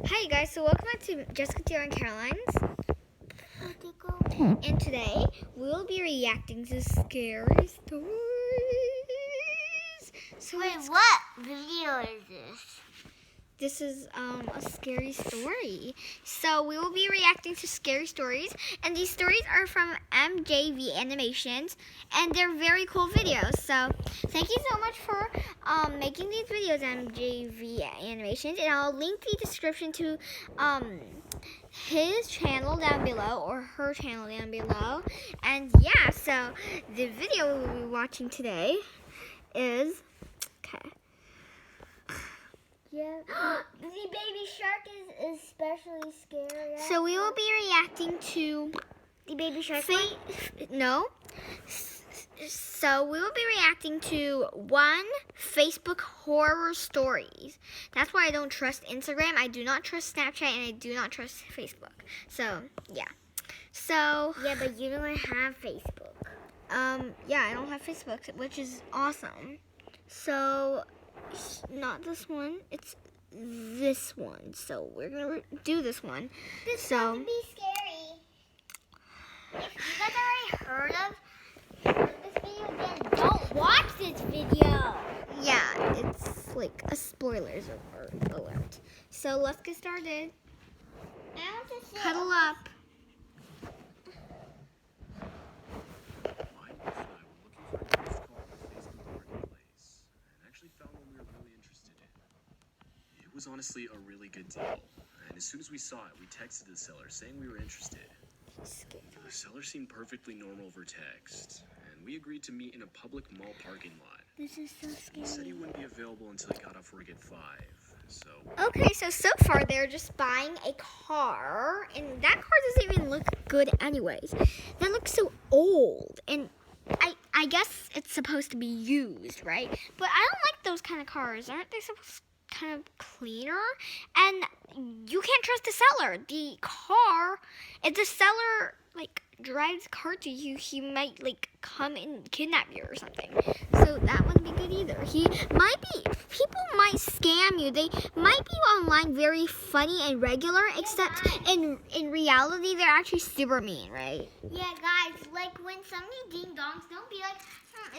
Hi guys, so welcome back to Jessica, Tara, and Caroline's. And today we will be reacting to scary stories. So wait, what video is this? This is a scary story. So we will be reacting to scary stories, and these stories are from MJV Animations, and they're very cool videos. So thank you so much for making these videos, MJV Animations, and I'll link the description to his channel down below, or her channel down below. And yeah, so the video we'll be watching today is Yeah. The baby shark is especially scary. So we will be reacting to The baby shark. No. So we will be reacting to one Facebook horror stories. That's why I don't trust Instagram. I do not trust Snapchat, and I do not trust Facebook. So yeah. So Yeah, but you don't have Facebook. yeah, I don't have Facebook, which is awesome. So not this one. It's this one. So we're gonna do this one. This so would be scary. If you guys already heard of this video, then don't watch this video. yeah, it's like a spoilers alert. So let's get started. I want to see. Cuddle up. It was honestly a really good deal, and as soon as we saw it, we texted the seller saying we were interested. The seller seemed perfectly normal over text, and we agreed to meet in a public mall parking lot. This is so He said scary. he wouldn't be available until he got off work at 5, so Okay, so far they're just buying a car, and that car doesn't even look good anyways. That looks so old, and I guess it's supposed to be used, right? But I don't like those kind of cars. Aren't they supposed to be kind of cleaner? And you can't trust the seller. The car, if the seller like drives a car to you, he might like come and kidnap you or something. So that wouldn't be good either. People might scam you. They might be online very funny and regular, except in reality they're actually super mean, right? Yeah, guys, like when somebody ding dongs, don't be like,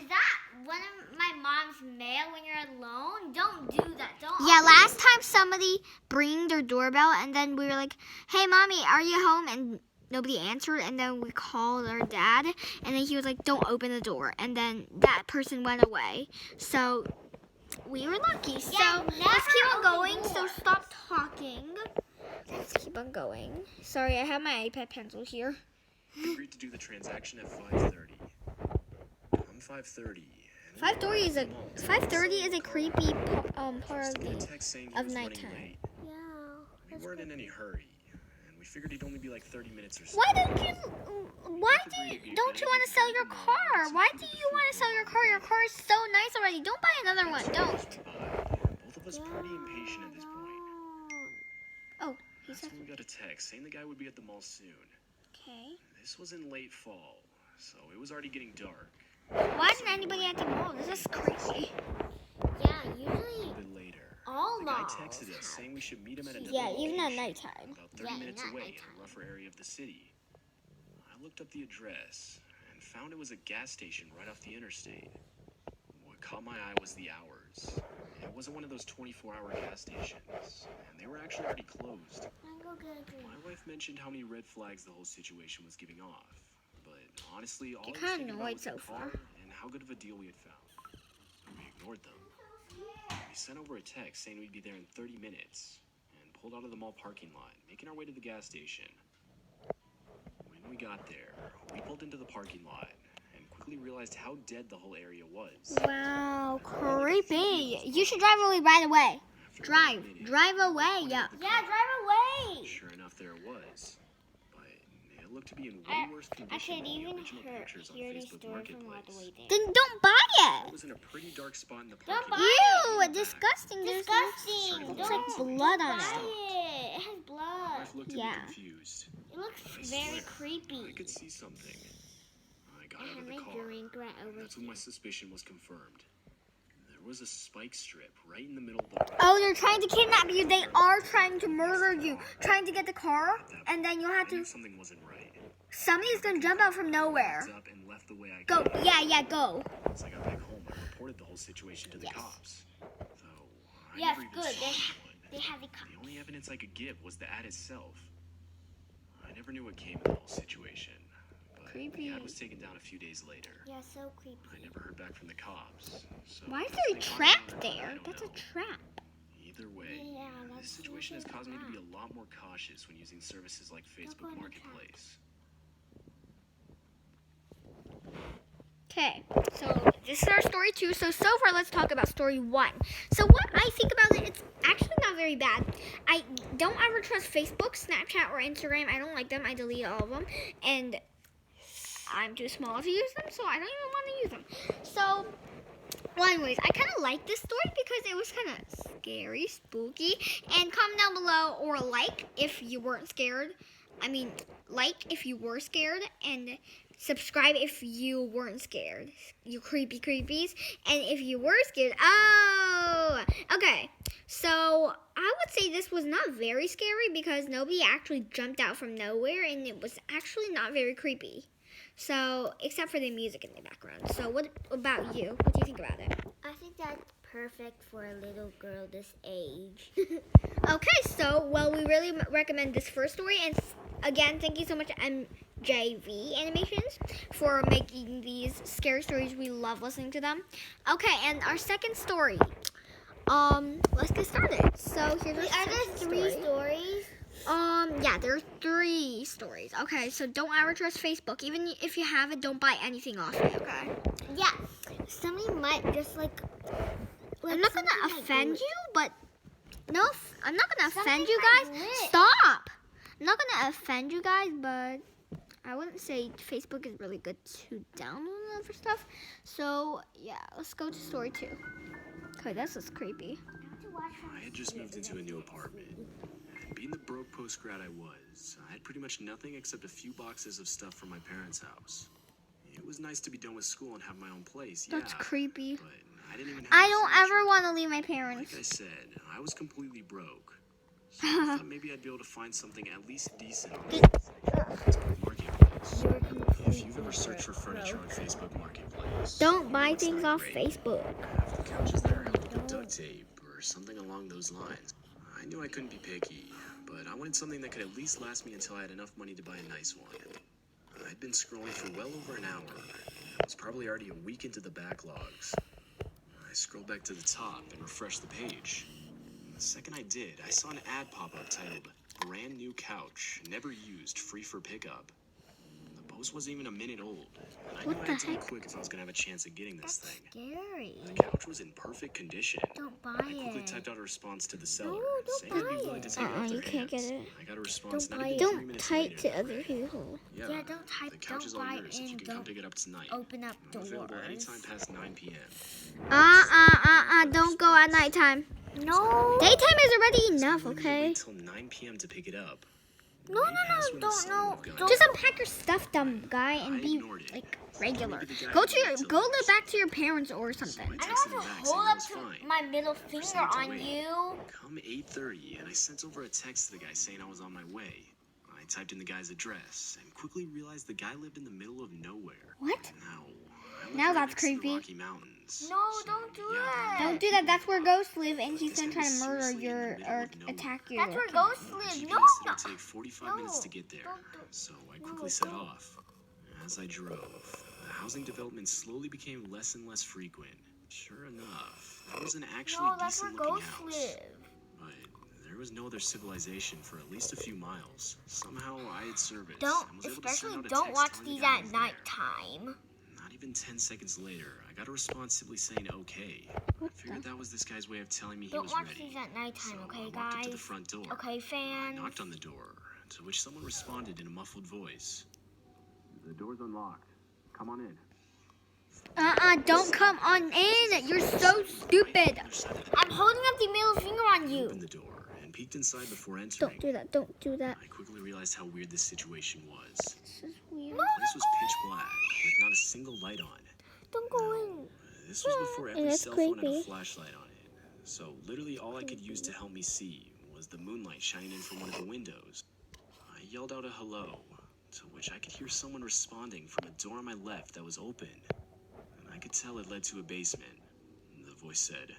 is that one of my mom's mail when you're alone? Don't do that. Don't. Yeah, last time somebody rang their doorbell, and then we were like, "Hey, mommy, are you home?" And nobody answered, and then we called our dad, and then he was like, "Don't open the door," and then that person went away. So we were lucky. So Yeah, let's keep on never going. open So doors. stop talking. Let's keep on going. Sorry, I have my iPad pencil here. we agreed to do the transaction at 5:30. Come 5:30. 5:30 is a creepy part of A the text saying he of was running nighttime. late. Yeah. We weren't in any hurry, and we figured he'd only be like 30 minutes or so. Don't you want to sell your car? Why do you want to sell your car? Your car is so nice already. Don't buy another one. Don't. Both of us pretty impatient at this point. Oh, he That's said. when we got a text saying the guy would be at the mall soon. Okay. This was in late fall, so it was already getting dark. Why isn't anybody at the mall? This is crazy. Yeah, A usually little bit later, all the guy malls texted us have. saying we should meet him at another Yeah, even at location, nighttime. about 30 Yeah, minutes not away nighttime. in a rougher area of the city. I looked up the address and found it was a gas station right off the interstate. What caught my eye was the hours. It wasn't one of those 24-hour gas stations, and they were actually already closed. I go get a drink. My wife mentioned how many red flags the whole situation was giving off, but honestly, all I You're was kinda thinking about annoyed was the so car far. and how good of a deal we had found. We ignored them. We sent over a text saying we'd be there in 30 minutes and pulled out of the mall parking lot, making our way to the gas station. When we got there, we pulled into the parking lot and quickly realized how dead the whole area was. Wow, creepy. You should drive away right away. Drive away. Yeah. Yeah, drive away. Sure enough, there it was. But it looked to be in way I- worse I condition could than the even original pictures on hear the Facebook story from all the Marketplace. way there. Then don't buy It it. was in a pretty dark spot in the Don't parking buy lot. Ew, disgusting. There's Disgusting. Looks Don't like blood on buy it. it. It has My blood. wife looked at Yeah. me confused. It looks very creepy. I could see something. I got I out have of the my car. drink right over That's when here. my suspicion was confirmed. There There was a spike strip right in the middle of the road. Oh, they're trying to kidnap you. They are trying to murder you. Trying to get the car, and then you'll have I knew to... something wasn't right. Somebody's gonna jump out from nowhere. Up and left the way I Go. came. Yeah, go. Once I got back home, I reported the whole situation to the cops. Though I Yes, never even good. saw anyone. They have the The only evidence I could give was the ad itself. I never knew what came of the whole situation. But Creepy. the ad was taken down a few days later. Yeah, so creepy. I never heard back from the cops. So Why is if there a they trap found out, I there? don't That's know. a trap. Either way, Yeah, this that's situation has usually caused me to be a a lot more cautious when using services like go Facebook in the Marketplace. Okay, so this is our story 2. So far, let's talk about story 1. So what I think about it, it's actually not very bad. I don't ever trust Facebook, Snapchat, or Instagram. I don't like them. I delete all of them. And I'm too small to use them, so I don't even want to use them. So, well, anyways, I kind of like this story because it was kind of scary, spooky. And comment down below or like if you weren't scared. I mean, like if you were scared, and subscribe if you weren't scared. You creepy creepies. And if you were scared, oh, okay. So I would say this was not very scary because nobody actually jumped out from nowhere, and it was actually not very creepy. So, except for the music in the background. So what about you? What do you think about it? I think that's perfect for a little girl this age. Okay, so, well, we really recommend this first story. And again, thank you so much to MJV Animations for making these scary stories. We love listening to them. Okay, and our second story. Let's get started. So, here's our Are there second 3 story. stories? Yeah, there's 3 stories. Okay, so don't ever trust Facebook. Even if you have it, don't buy anything off it, okay? Yeah. Somebody might just like I'm not gonna something might offend glitch. you, but no, I'm not gonna offend Something you might guys. glitch. Stop! I'm not gonna offend you guys, but I wouldn't say Facebook is really good to download for stuff. So yeah, let's go to story 2. Okay, this is creepy. I had just moved into a new apartment. And being the broke post-grad I was, I had pretty much nothing except a few boxes of stuff from my parents' house. It was nice to be done with school and have my own place, That's yeah. creepy. But I didn't even have I a don't furniture. ever want to leave my parents. Like I said, I was completely broke. So I thought maybe I'd be able to find something at least decent on Facebook Marketplace. If you've ever searched for furniture on Facebook Marketplace, Don't you buy know it's things not off great. Facebook. Half the couches there held with duct tape or something along those lines. I knew I couldn't be picky, but I wanted something that could at least last me until I had enough money to buy a nice one. I'd been scrolling for well over an hour. I was probably already a week into the backlogs. I scrolled back to the top and refreshed the page. The second I did, I saw an ad pop up titled "Brand New Couch, Never Used, Free for Pickup." The post wasn't even a minute old, and I knew What I the had to be heck? quick if I was gonna have a chance at getting this thing. Scary. The couch was in perfect condition. Don't buy I quickly it. typed out a response to the seller, don't saying I'd be buy willing to it. take it off their you can't hands. get it. I got a response Don't not buy even it. 3 Don't minutes type later. to other people. Yeah, don't type, the couch is don't all buy yours if you and can come don't pick it up tonight. open up I'm available doors. anytime past 9 p.m. Don't go at nighttime. No. Daytime is already So enough, you need to okay? wait till 9 p.m. to pick it up. No, Way past when the don't, sun no, would've gone don't. Just unpack your stuff, dumb guy, and I be ignored it. like regular. Maybe the guy Go had to your, waited go till live back to your parents or So something. I I texted don't him want back to saying hold it up was to fine. my middle finger Proceeded to on wait. you. Come 8:30, and I sent over a text to the guy saying I was on my way. I typed in the guy's address and quickly realized the guy lived in the middle of nowhere. What? Now, I live Now right that's next to the creepy. Rocky Mountains. No, don't do that. Don't do that. That's where ghosts live, and he's This gonna guy try to was murder seriously in the your middle or of nowhere. attack you. That's where or ghosts The live. GPS No, said no. it'd take 45 minutes to get there, Don't do- so I quickly No, set don't. off. As I drove, the housing development slowly became less and less frequent. Sure enough, there was an actually No, that's where decent-looking ghosts house. live. But there was no other civilization for at least a few miles. Somehow I had service. Don't, and was able to especially send out a don't text watch telling the these guy I at was there. nighttime. Not even 10 seconds later, I got a response simply saying okay. I figured that was this guy's way of telling me he Don't was watch ready. these at nighttime, So okay, I walked up to the guys? front door. Okay, I fans. knocked on the door, to which someone responded in a muffled voice. The door's unlocked. Come on in. Don't come on in. You're so stupid. I'm holding up the middle finger on I you. opened the door and peeked inside before entering. Don't do that. Don't do that. I quickly realized how weird this situation was. This is weird. The place was pitch black, with not a single light on. Don't go in. This was before and every it's cell phone had a creepy. flashlight on it. So literally all I could use to help me see was the moonlight shining in from one of the windows. I yelled out a hello, to which I could hear someone responding from a door on my left that was open. And I could tell it led to a basement. The voice said,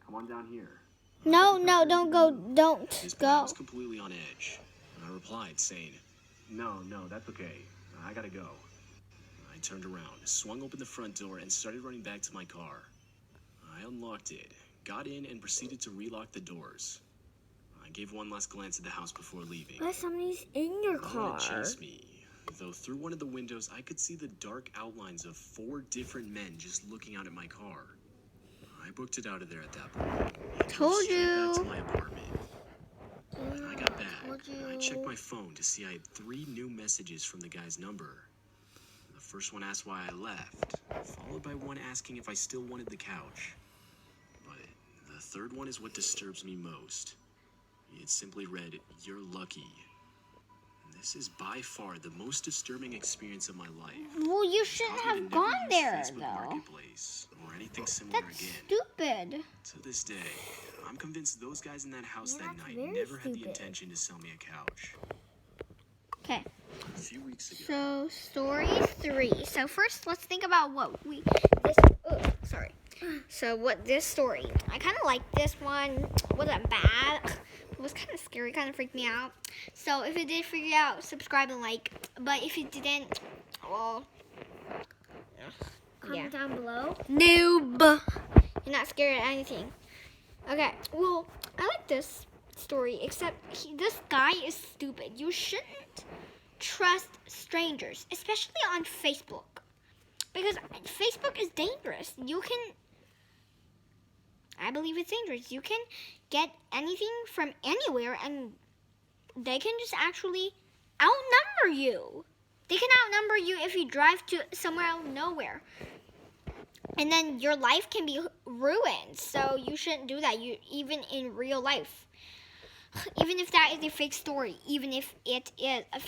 "Come on down here." No, don't go. Don't At this point, I go. was completely on edge. And I replied, saying, No, that's okay. I gotta go." I turned around, swung open the front door, and started running back to my car. I unlocked it, got in, and proceeded to relock the doors. I gave one last glance at the house before leaving. What if somebody's in your No one car? had chased me, though through one of the windows I could see the dark outlines of 4 different men just looking out at my car. I booked it out of there at that point. and drove Told straight back to you. my apartment. When I got back, Told I you. checked my phone to see I had 3 new messages from the guy's number. The first one asked why I left, followed by one asking if I still wanted the couch. But the third one is what disturbs me most. It simply read, "You're lucky." This is by far the most disturbing experience of my life. Well, you shouldn't Probably have to never gone use there, Facebook though. Marketplace or anything similar That's again. stupid. To this day, I'm convinced those guys in that house Yeah, that that's night very never had the stupid. intention to sell me a couch. Okay. A few weeks ago, So story 3. So first, let's think about what we this. Oh, sorry. So what this story? I kind of liked this one. Wasn't bad. It was kind of scary. Kind of freaked me out. So if it did freak you out, subscribe and like. But if it didn't, well, Comment yeah. down below. Noob. You're not scared of anything. Okay. Well, I like this story. Except this guy is stupid. You shouldn't trust strangers, especially on Facebook, because Facebook is dangerous. I believe it's dangerous. You can get anything from anywhere, and they can just actually outnumber you. They can outnumber you if you drive to somewhere out of nowhere, and then your life can be ruined. So you shouldn't do that. Even in real life. Even if that is a fake story, even if it is a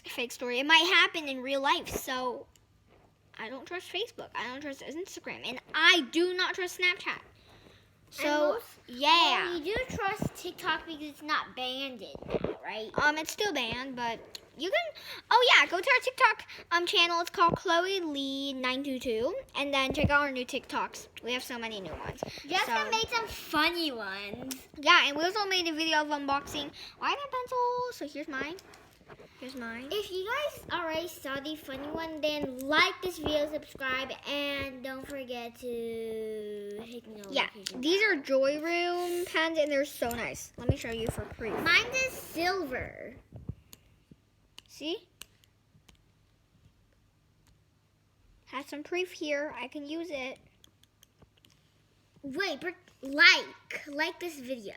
fake story, it might happen in real life. So I don't trust Facebook. I don't trust Instagram, and I do not trust Snapchat. So yeah, Well, you do trust TikTok because it's not banned now, right? it's still banned, but you can. Oh yeah, go to our TikTok channel. It's called Chloe Lee 922, and then check out our new TikToks. We have so many new ones. Jessica So- made some funny ones. Yeah, and we also made a video of unboxing eyeliner pencils. So here's mine. Here's mine. If you guys already saw the funny one, then like this video, subscribe, and don't forget to hit the Yeah, notification these bell. are Joy Room pens, and they're so nice. Let me show you for proof. Mine is silver. See? Has some proof here. I can use it. Wait, but like this video.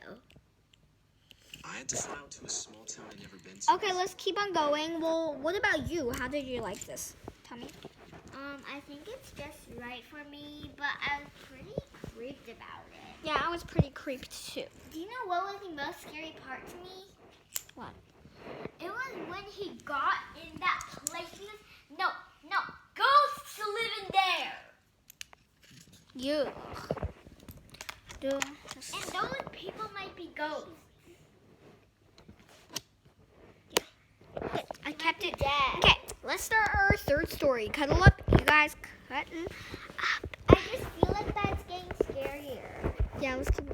I had to fly out to a small town I'd never been to. Okay, let's keep on going. Well, what about you? How did you like this? Tell me. I think it's just right for me, but I was pretty creeped about it. Yeah, I was pretty creeped too. Do you know what was the most scary part to me? What? It was when he got in that place. He was, no, ghosts live in there. You. And those people might be ghosts. I kept it. Dead. Okay, let's start our third story. Cuddle up, you guys. Cuddle up. I just feel like that's getting scarier. Yeah, let's keep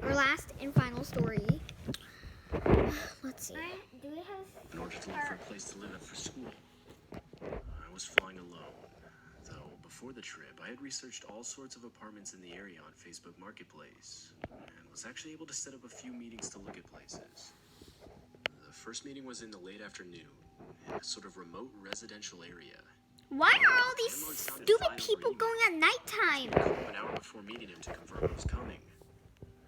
our last and final story. Let's see. Do we have In order to look for a place to live after school, I was flying alone. Though before the trip, I had researched all sorts of apartments in the area on Facebook Marketplace, and was actually able to set up a few meetings to look at places. The first meeting was in the late afternoon, in a sort of remote residential area. Why are all these stupid people going at nighttime? I called him an hour before meeting him to confirm I was coming.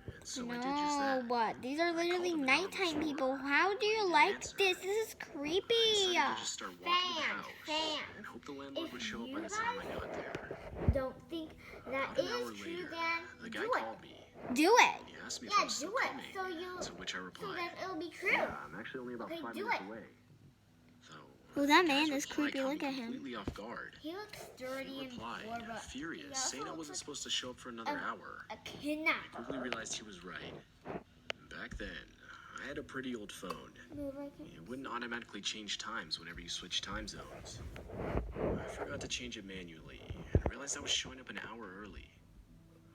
And so I did just No, that. what? These are literally called him an hour nighttime before. people. How do you Didn't like answer. this? This is I creepy. decided to just start walking the house fans. and hope the landlord If would show up you by the time I got there. don't think that About an hour is true, later, then the guy do it. called me. Do it. He asked me if Yeah, I was still do it, coming, so to which I so replied, that it'll be true. "Yeah, I'm actually only about Okay, 5 do minutes it. away." So Oh, that The man guy's is reply creepy. caught Look me at him. completely off guard. He looks He dirty and replied, poor, but furious, he also saying I wasn't looks supposed to show up for another hour. a I kidnapper. quickly realized he was right. Back then, I had a pretty old phone. It wouldn't automatically change times whenever you switch time zones. I forgot to change it manually and realized I was showing up an hour early.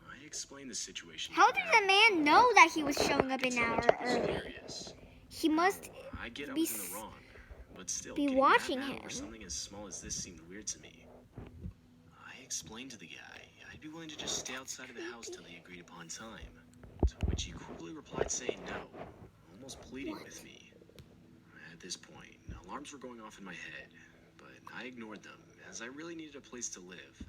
I explained the situation. How did the man know that he was showing up an hour early? Furious. He must I get I be was in the wrong, but still, be getting watching mad him. over something as small as this seemed weird to me. I explained to the guy I'd be willing to just stay outside of the house till the agreed upon time. To which he quickly replied saying no, almost pleading with me. At this point, alarms were going off in my head, but I ignored them as I really needed a place to live.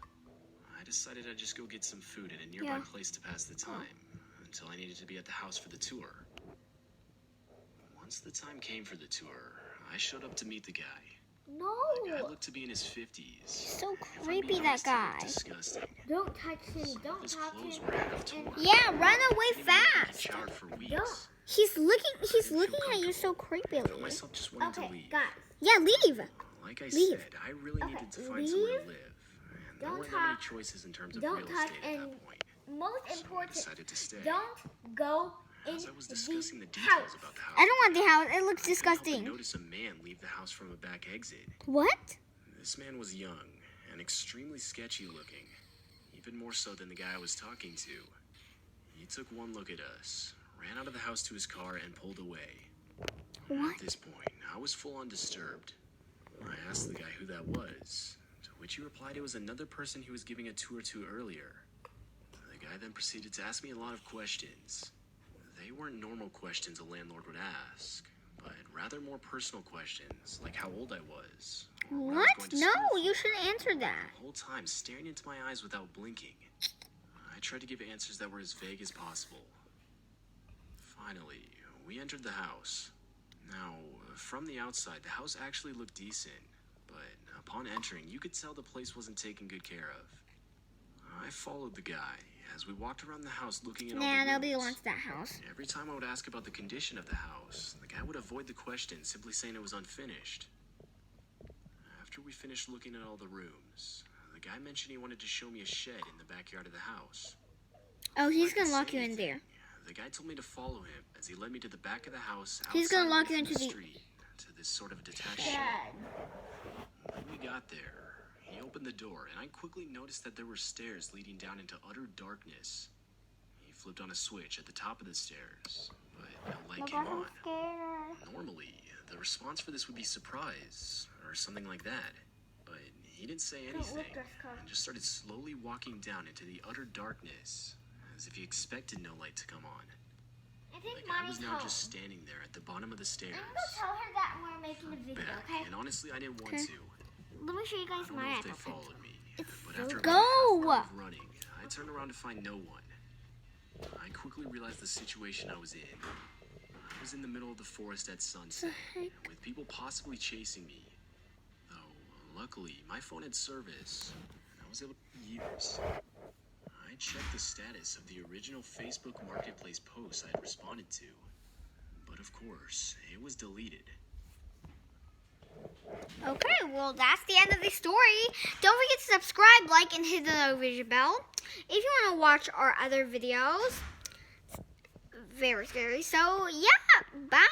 I decided I'd just go get some food at a nearby place to pass the time until I needed to be at the house for the tour. Once the time came for the tour, I showed up to meet the guy. No. The guy looked to be in his 50s. So If I'm creepy, being that honest, he looked guy. disgusting. Don't touch him. Some of Don't his talk to clothes him. were half torn. Yeah, run away Didn't even look like he'd fast. showered for weeks. Don't. He's looking at you so I found creepily. myself just wanting to leave. Guys, Yeah, leave. Like I leave. said, I really Okay, needed to find somewhere to leave. live. And there Don't weren't that many talk. choices in terms of Don't real touch, estate at and that point. most So I important, decided to stay. don't go in As I was the discussing the house. details about the house, I don't want the house. It looks I couldn't help but disgusting. notice a man leave the house from a back exit. What? This man was young and extremely sketchy looking, even more so than the guy I was talking to. He took one look at us, ran out of the house to his car, and pulled away. What? At this point, I was full on disturbed. I asked the guy who that was, to which he replied it was another person he was giving a tour to earlier. The guy then proceeded to ask me a lot of questions. They weren't normal questions a landlord would ask, but rather more personal questions, like how old I was. or where I was What? going to No, school you for. should answer that. The whole time staring into my eyes without blinking. I tried to give answers that were as vague as possible. Finally, we entered the house. Now, from the outside, the house actually looked decent, but upon entering, you could tell the place wasn't taken good care of. I followed the guy as we walked around the house looking at all Nah, the nobody rooms. wants that house. Every time I would ask about the condition of the house, the guy would avoid the question, simply saying it was unfinished. After we finished looking at all the rooms, the guy mentioned he wanted to show me a shed in the backyard of the house. Oh, he's Before I gonna could lock say you in anything, there. The guy told me to follow him as he led me to the back of the house. He's gonna outside lock away you from into the- street, to this sort of a detached shed. Dad. When we got there, he opened the door, and I quickly noticed that there were stairs leading down into utter darkness. He flipped on a switch at the top of the stairs, but no light came on. Normally, the response for this would be surprise or something like that, but he didn't say anything and just started slowly walking down into the utter darkness as if he expected no light to come on. I think The guy Mommy's was now home. just standing there at the bottom of the stairs. I'm gonna tell her that we're making a video, Back, okay? and honestly, I didn't want Okay. to. Let me show you I guys don't know my if they Apple Pen. followed me, but after about Go! a half hour of running, I turned around to find no one. I quickly realized the situation I was in. I was in the middle of the forest at sunset, with people possibly chasing me. Though, luckily, my phone had service, and I was able to years. I checked the status of the original Facebook Marketplace post I had responded to, but of course, it was deleted. Okay, well, that's the end of the story. Don't forget to subscribe, like, and hit the notification bell if you want to watch our other videos. Very scary. So, yeah, bye.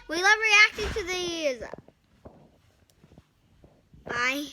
We love reacting to these. Bye.